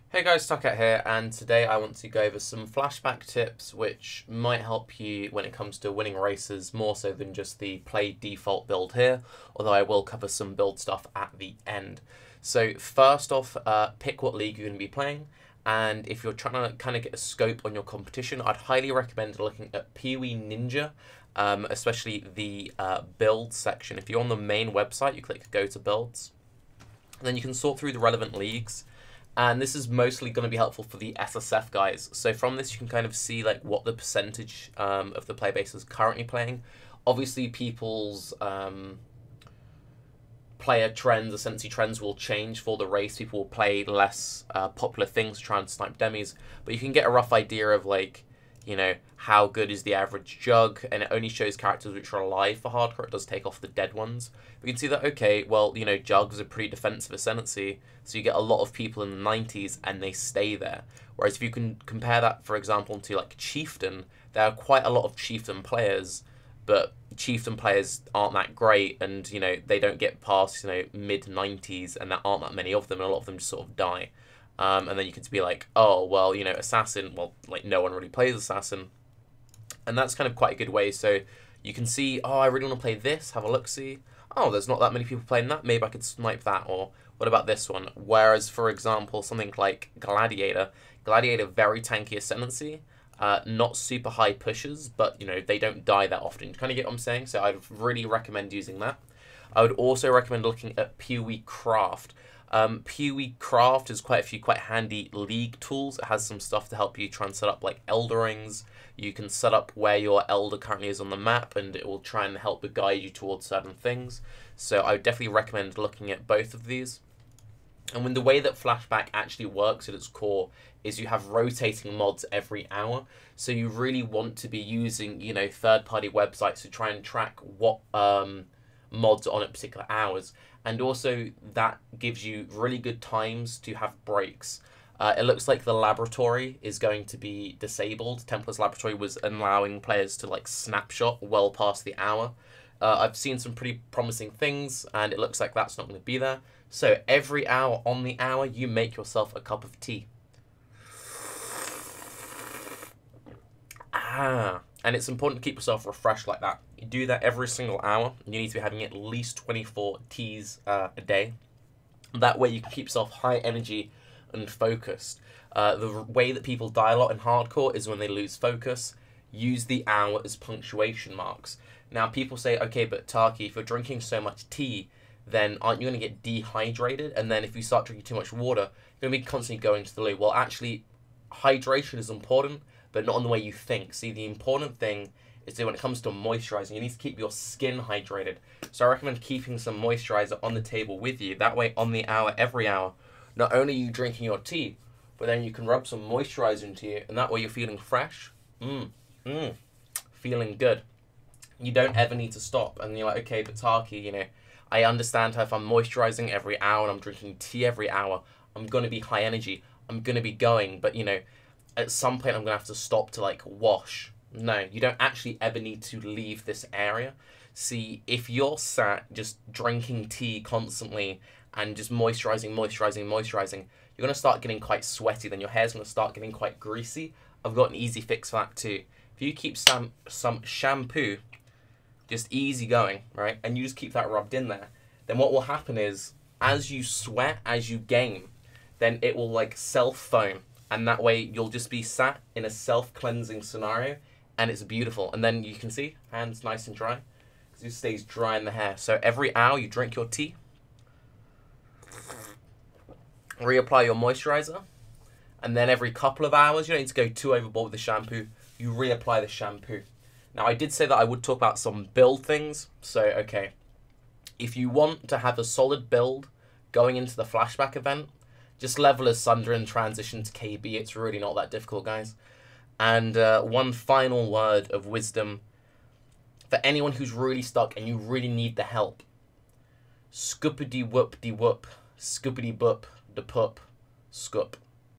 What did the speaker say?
Hey guys, Tarke here, and today I want to go over some flashback tips which might help you when it comes to winning races more so than just the play default build here, although I will cover some build stuff at the end. So first off, pick what league you're going to be playing, and if you're trying to kind of get a scope on your competition, I'd highly recommend looking at Pee-wee Ninja, especially the build section. If you're on the main website, you click go to builds, then you can sort through the relevant leagues. And this is mostly going to be helpful for the SSF guys. So from this, you can kind of see like what the percentage of the player base is currently playing. Obviously, people's player trends, essentially trends will change for the race. People will play less popular things to try and snipe demis. But you can get a rough idea of like, you know, how good is the average jug, and it only shows characters which are alive for hardcore. It does take off the dead ones. We can see that, okay, well, you know, jugs are pretty defensive ascendancy, so you get a lot of people in the 90s and they stay there. Whereas if you can compare that, for example, to like Chieftain, there are quite a lot of Chieftain players, but Chieftain players aren't that great, and, you know, they don't get past, you know, mid-90s, and there aren't that many of them, and a lot of them just sort of die. And then you could be like, oh, well, you know, Assassin, well, like, no one really plays Assassin. And that's kind of quite a good way. So you can see, oh, I really want to play this, have a look-see. Oh, there's not that many people playing that, maybe I could snipe that, or what about this one? Whereas, for example, something like Gladiator, very tanky ascendancy, not super high pushes, but, you know, they don't die that often. You kind of get what I'm saying? So I'd really recommend using that. I would also recommend looking at Pee-wee Craft. Pee-wee Craft is quite handy league tools. It has some stuff to help you try and set up like Elder Rings. You can set up where your Elder currently is on the map, and it will try and help guide you towards certain things. So I would definitely recommend looking at both of these. And when the way that Flashback actually works at its core is you have rotating mods every hour. So you really want to be using, you know, third-party websites to try and track what mods on at particular hours. And also that gives you really good times to have breaks. It looks like the laboratory is going to be disabled. Templar's laboratory was allowing players to like snapshot well past the hour. I've seen some pretty promising things, and it looks like that's not going to be there. So every hour on the hour, you make yourself a cup of tea. And it's important to keep yourself refreshed like that. You do that every single hour. You need to be having at least 24 teas a day. That way you can keep yourself high energy and focused. The way that people die a lot in hardcore is when they lose focus. Use the hour as punctuation marks. Now people say, okay, but Tarke, if you're drinking so much tea, then aren't you going to get dehydrated? And then if you start drinking too much water, you're going to be constantly going to the loo. Well, actually, hydration is important, but not in the way you think. See, the important thing is that when it comes to moisturizing, you need to keep your skin hydrated. So I recommend keeping some moisturizer on the table with you. That way, on the hour, every hour, not only are you drinking your tea, but then you can rub some moisturizer into you, and that way you're feeling fresh. Feeling good. You don't ever need to stop. And you're like, okay, but Tarke, you know, I understand how if I'm moisturizing every hour and I'm drinking tea every hour, I'm going to be high energy. I'm going to be going, but, you know, at some point I'm going to have to stop to, like, wash. No, you don't actually ever need to leave this area. See, if you're sat just drinking tea constantly and just moisturizing, you're going to start getting quite sweaty. Then your hair's going to start getting quite greasy. I've got an easy fix for that too. If you keep some shampoo, just easy going, right, and you just keep that rubbed in there, then what will happen is, as you sweat, as you game, then it will, like, self-foam. And that way, you'll just be sat in a self-cleansing scenario, and it's beautiful. And then you can see, hands nice and dry, because it stays dry in the hair. So every hour, you drink your tea, reapply your moisturizer, and then every couple of hours, you don't need to go too overboard with the shampoo, you reapply the shampoo. Now, I did say that I would talk about some build things. So, okay, if you want to have a solid build going into the Flashback event, just level as Sunder and transition to KB. It's really not that difficult, guys. And one final word of wisdom for anyone who's really stuck and you really need the help. Scoopity whoop de whoop, scoopity boop de pup, scoop.